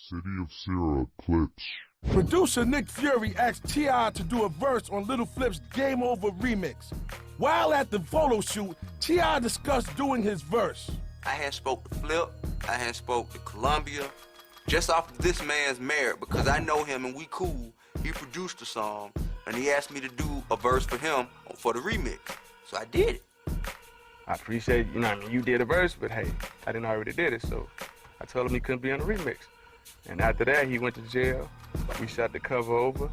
City of Sarah clips. Producer Nick Fury asked T.I. to do a verse on Lil Flip's Game Over remix. While at the photo shoot, T.I. discussed doing his verse. I had spoke to Flip, I had spoke to Columbia, just off of this man's merit, because I know him and we cool. He produced the song, and he asked me to do a verse for him for the remix. So I did it. I appreciate, you did a verse, but hey, I didn't already did it, so I told him he couldn't be on the remix. And after that, he went to jail. We shot the cover over,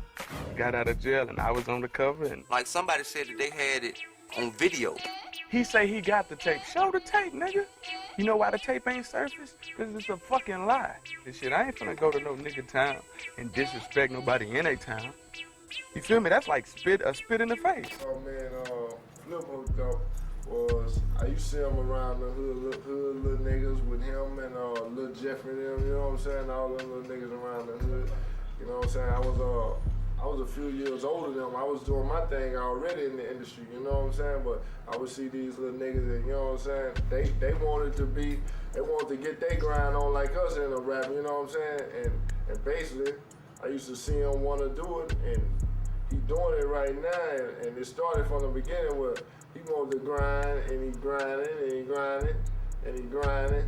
got out of jail, and I was on the cover. And like somebody said that they had it on video. He say he got the tape. Show the tape, nigga. You know why the tape ain't surfaced? Because it's a fucking lie. This shit, I ain't finna go to no nigga town and disrespect nobody in a town. You feel me? That's like a spit in the face. Oh man, Flip hooked up was, I used to see him around the hood little niggas with him and Lil Jeffrey and them, you know what I'm saying? All them little niggas around the hood, you know what I'm saying? I was a few years older than them. I was doing my thing already in the industry, you know what I'm saying? But I would see these little niggas and, you know what I'm saying? They wanted to get their grind on like us in the rap, you know what I'm saying? And basically, I used to see him want to do it, and he doing it right now, and it started from the beginning where he wanted to grind, and he grinding, and he grinding, and he grinding.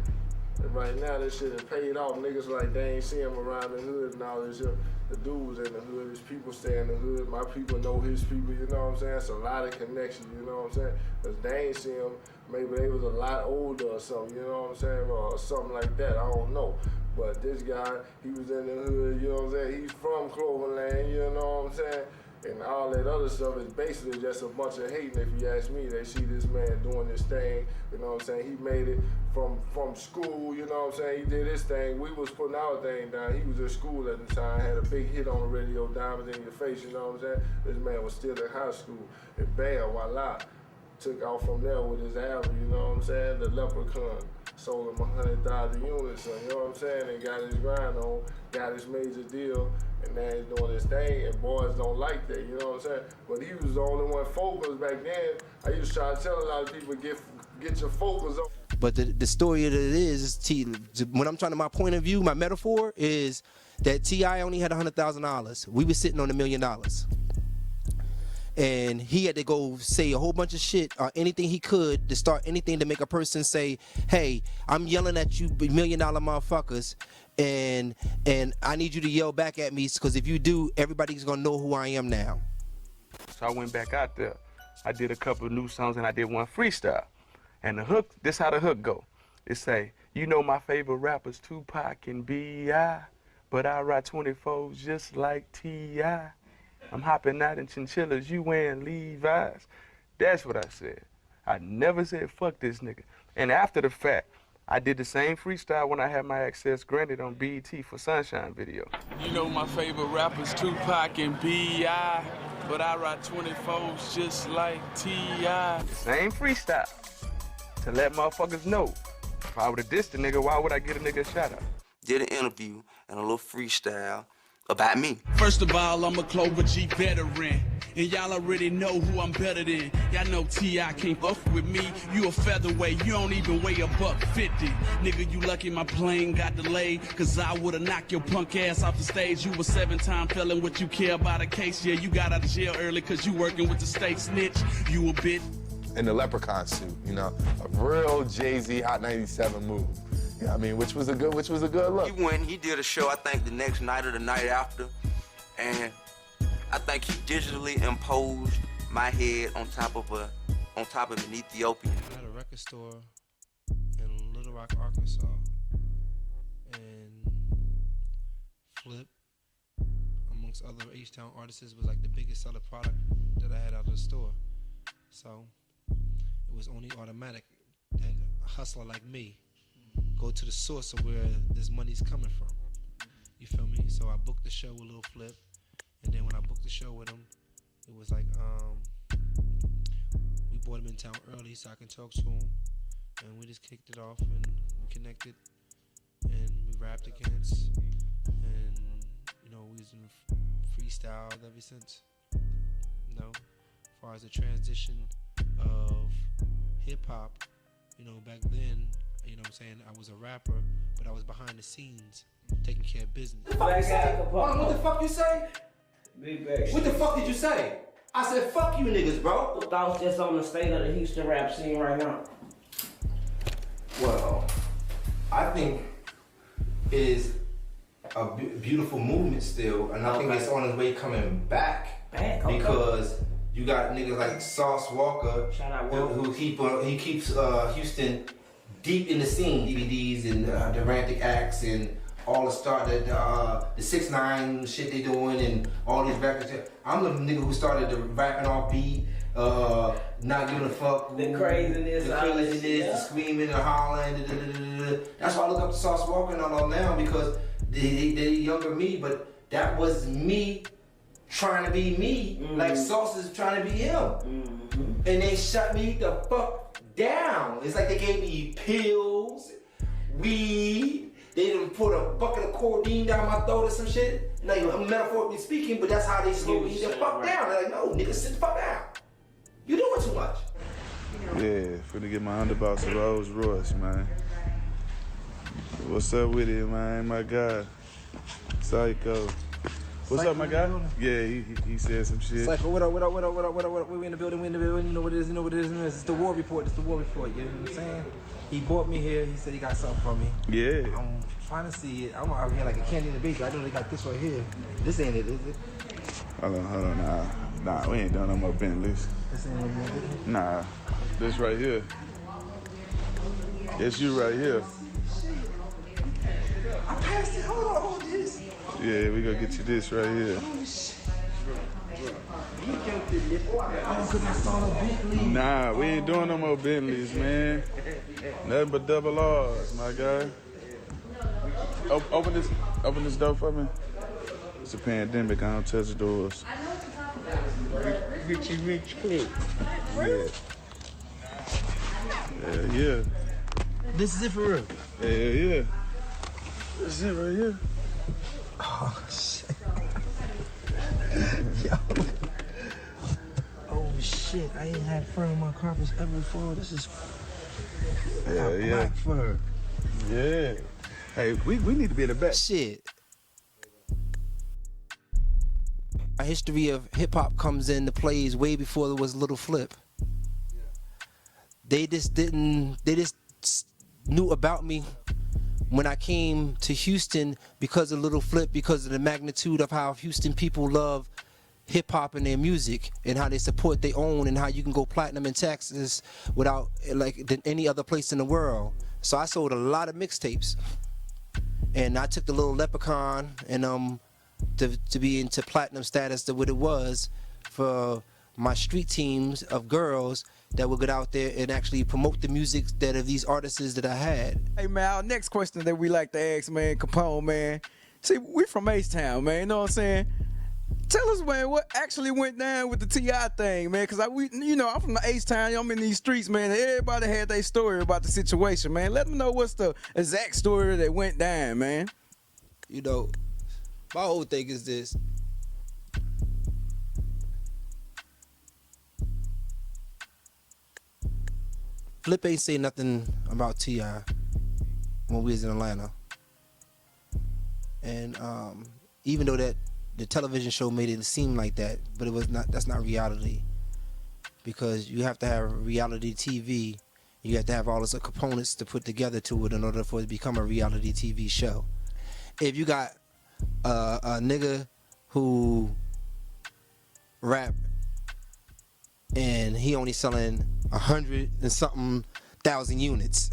And right now, this shit has paid off. Niggas like they ain't see him around the hood and all this shit. The dude was in the hood, his people stay in the hood, my people know his people, you know what I'm saying? It's a lot of connections, you know what I'm saying? Because they ain't see him, maybe they was a lot older or something, you know what I'm saying? Or something like that, I don't know. But this guy, he was in the hood, you know what I'm saying? He's from Cloverland, you know what I'm saying? And all that other stuff is basically just a bunch of hating, if you ask me. They see this man doing this thing, you know what I'm saying? He made it from school, you know what I'm saying? He did his thing. We was putting our thing down. He was in school at the time, had a big hit on the radio, Diamonds in Your Face, you know what I'm saying? This man was still in high school. And bam, voila, took off from there with his album, you know what I'm saying? The Leprechaun. Sold him 100,000 units, you know what I'm saying? And got his grind on, got his major deal, and now he's doing his thing, and boys don't like that, you know what I'm saying? But he was the only one focused back then. I used to try to tell a lot of people, get your focus up. But the story of it is, when I'm trying to, my point of view, my metaphor is that T.I. only had $100,000. We were sitting on $1 million. And he had to go say a whole bunch of shit or anything he could to start anything to make a person say, hey, I'm yelling at you $1 million motherfuckers, and I need you to yell back at me, because if you do, everybody's gonna know who I am now. So I went back out there. I did a couple of new songs, and I did one freestyle. And the hook, this how the hook go. It say, you know my favorite rappers, Tupac and B.I., but I ride 24s just like T.I. I'm hopping out in chinchillas, you wearing Levi's. That's what I said. I never said fuck this nigga. And after the fact, I did the same freestyle when I had my access granted on BET for Sunshine video. You know my favorite rappers, Tupac and B.I., but I ride 24s just like T.I. Same freestyle to let motherfuckers know. If I would've dissed the nigga, why would I get a nigga a shout out? Did an interview and a little freestyle about me. First of all, I'm a Clover G veteran, and y'all already know who I'm better than. Y'all know T.I. can't fuck with me. You a featherweight, you don't even weigh $150. Nigga, you lucky my plane got delayed, cause I would've knocked your punk ass off the stage. You a 7-time felon, what you care about a case? Yeah, you got out of jail early cause you working with the state snitch. You a bitch. In the leprechaun suit, you know, a real Jay-Z Hot 97 move. Yeah, I mean, which was a good look. He went, he did a show, I think the next night or the night after, and I think he digitally imposed my head on top of an Ethiopian. I had a record store in Little Rock, Arkansas, and Flip, amongst other H-Town artists, was like the biggest seller product that I had out of the store. So it was only automatic that a hustler like me go to the source of where this money's coming from. You feel me? So I booked the show with Lil Flip, and then when I booked the show with him, it was like we brought him in town early so I can talk to him, and we just kicked it off and we connected and we rapped against, and you know we was in freestyle ever since. You know, as far as the transition of hip hop, you know, back then, you know what I'm saying, I was a rapper, but I was behind the scenes, taking care of business. What the fuck you say? What the fuck did you say? I said, fuck you niggas, bro. Thoughts just on the state of the Houston rap scene right now? Well, I think it is a beautiful movement still, and I think it's on its way coming back. Because you got niggas like Sauce Walker, who keeps Houston deep in the scene, DVDs and the Rantic Acts and all the 6ix9ine shit they doing and all these records. I'm the nigga who started the rapping off beat, not giving a fuck. The craziness, the screaming and hollering. That's why I look up to Sauce Walker and all now, because they younger me, but that was me trying to be me, like Sauce is trying to be him. And they shut me the fuck down. It's like they gave me pills, weed. They done put a bucket of codeine down my throat or some shit. Like, I'm metaphorically speaking, but that's how they slow me the fuck down. They're like, no, nigga, sit the fuck down. You doing too much. Yeah, finna get my underbox of Rolls Royce, man. What's up with it, man? My guy, Psycho. What's up, my guy? Yeah, he said some shit. Psycho, what up? We in the building, you know what it is, It's the war report, you know what I'm saying? He brought me here, he said he got something for me. Yeah. I'm trying to see it. I'm out here like a candy in the baby. I know they got this right here. This ain't it, is it? Hold on, nah, we ain't done no more Bentleys. This ain't no more Bentley? Nah, this right here. It's you right here. I passed it, hold this. Yeah, we gonna get you this right here. Nah, we ain't doing no more Bentleys, man. Nothing but double R's, my guy. Open this door for me. It's a pandemic, I don't touch doors. Rich click. Yeah. This is it for real? Yeah. This is it right here. Oh, shit. Yo. Oh, shit. I ain't had fur on my carpets ever before. This is black fur. Yeah. Hey, we need to be in the back. Shit. A history of hip-hop comes into plays way before there was Lil Flip. They just knew about me when I came to Houston because of Lil Flip, because of the magnitude of how Houston people love hip-hop and their music and how they support their own, and how you can go platinum in Texas without than any other place in the world. So I sold a lot of mixtapes, and I took the little Leprechaun and to be into platinum status to what it was for my street teams of girls that would get out there and actually promote the music that of these artists that I had. Hey man, our next question that we like to ask, man, Capone, man. See, we from H-Town, man, you know what I'm saying? Tell us, man, what actually went down with the T.I. thing, man, because I'm from the H-Town, I'm in these streets, man, and everybody had their story about the situation, man. Let them know what's the exact story that went down, man. You know, my whole thing is this. Flip ain't say nothing about T.I. when we was in Atlanta. And even though that the television show made it seem like that, but it was not. That's not reality. Because you have to have reality TV. You have to have all those components to put together to it in order for it to become a reality TV show. If you got a nigga who rap and he only selling 100 and something thousand units,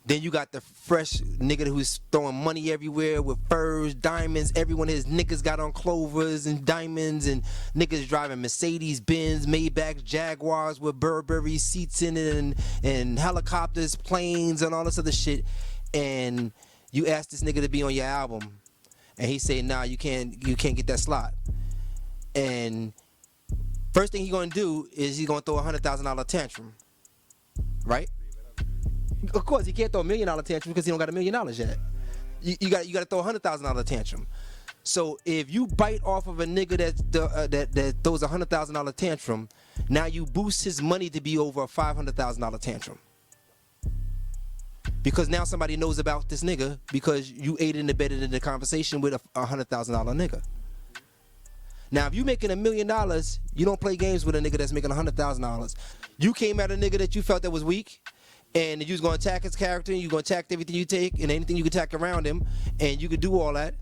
then you got the fresh nigga who's throwing money everywhere with furs, diamonds. Everyone his niggas got on Clovers and diamonds, and niggas driving Mercedes Benz, Maybach, Jaguars with Burberry seats in it, and helicopters, planes, and all this other shit. And you ask this nigga to be on your album, and he say, nah, you can't get that slot. And first thing he gonna do is he's gonna throw a $100,000 tantrum, right? Of course, he can't throw $1 million tantrum because he don't got $1 million yet. You got to throw a $100,000 tantrum. So if you bite off of a nigga that throws a $100,000 tantrum, now you boost his money to be over a $500,000 tantrum. Because now somebody knows about this nigga because you aided and abetted in the conversation with a $100,000 nigga. Now, if you making $1 million, you don't play games with a nigga that's making $100,000. You came at a nigga that you felt that was weak, and you was gonna attack his character, and you gonna attack everything you take, and anything you can attack around him, and you could do all that.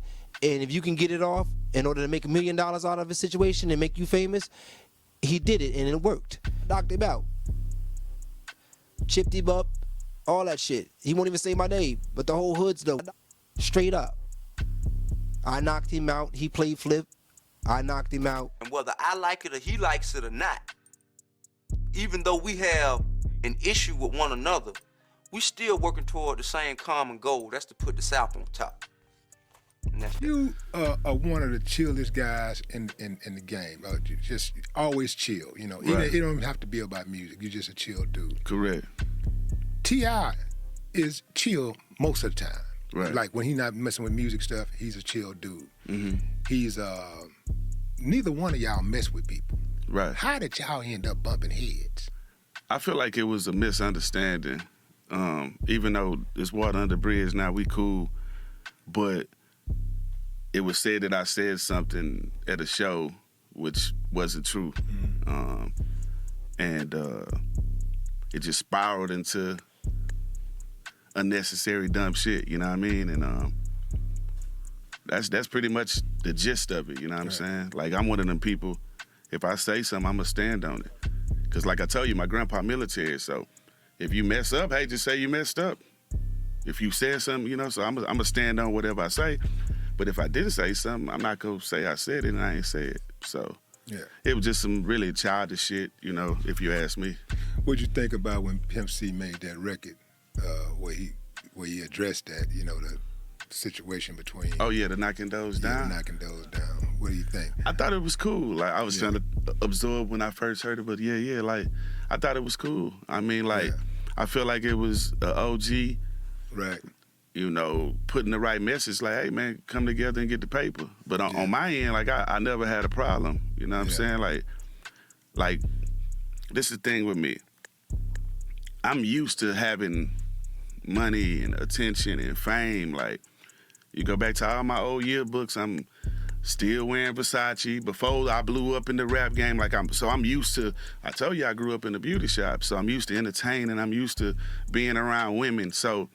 And if you can get it off in order to make $1 million out of a situation and make you famous, he did it, and it worked. Knocked him out. Chipped him up. All that shit. He won't even say my name, but the whole hood's though. Straight up. I knocked him out. He played Flip. I knocked him out. And whether I like it or he likes it or not, even though we have an issue with one another, we still working toward the same common goal. That's to put the South on top. You are one of the chillest guys in the game. Just always chill. You know, Right. it don't even have to be about music. You're just a chill dude. Correct. T.I. is chill most of the time. Right. Like when he's not messing with music stuff, he's a chill dude. Mm-hmm. He's neither one of y'all mess with people. Right. How did y'all end up bumping heads? I feel like it was a misunderstanding. Even though it's water under the bridge now, we cool, but it was said that I said something at a show which wasn't true. And it just spiraled into unnecessary dumb shit, you know what I mean? And that's pretty much the gist of it, you know what I'm saying? Like, I'm one of them people, if I say something, I'm gonna stand on it. Cause like I told you, my grandpa military, so if you mess up, hey, just say you messed up. If you said something, you know, so I'm gonna stand on whatever I say. But if I didn't say something, I'm not gonna say I said it and I ain't say it. So Yeah. it was just some really childish shit, you know, if you ask me. What'd you think about when Pimp C made that record where he addressed that, you know, the situation between... Oh yeah, the knocking those down? The knocking those down. What do you think? I thought it was cool. Like, I was trying to absorb when I first heard it, but yeah, like, I thought it was cool. I mean, like, I feel like it was an OG, right? You know, putting the right message, like, hey, man, come together and get the paper. But on my end, like, I never had a problem. You know what I'm saying? Like, this is the thing with me. I'm used to having money and attention and fame. Like, you go back to all my old yearbooks, I'm still wearing Versace. Before I blew up in the rap game, so I'm used to, I told you I grew up in the beauty shop, so I'm used to entertaining, I'm used to being around women, so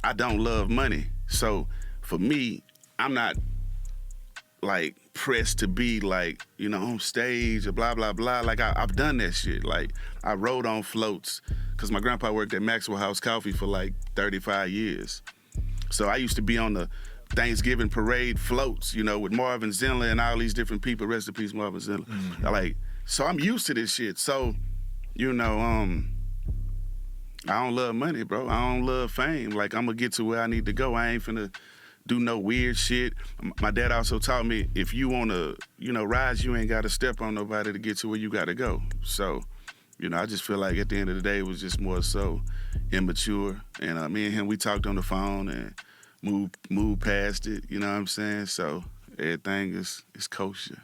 I don't love money. So for me, I'm not like pressed to be like, you know, on stage or blah, blah, blah. Like I've done that shit. Like I rode on floats because my grandpa worked at Maxwell House Coffee for like 35 years. So I used to be on the Thanksgiving parade floats, you know, with Marvin Zindler and all these different people. Rest in peace, Marvin Zindler. Mm-hmm. Like, so I'm used to this shit. So, you know, I don't love money, bro. I don't love fame. Like, I'm gonna get to where I need to go. I ain't finna do no weird shit. My dad also taught me if you wanna, you know, rise, you ain't gotta step on nobody to get to where you gotta go. So, you know, I just feel like at the end of the day, it was just more so immature. And me and him, we talked on the phone and moved past it, you know what I'm saying? So everything is kosher.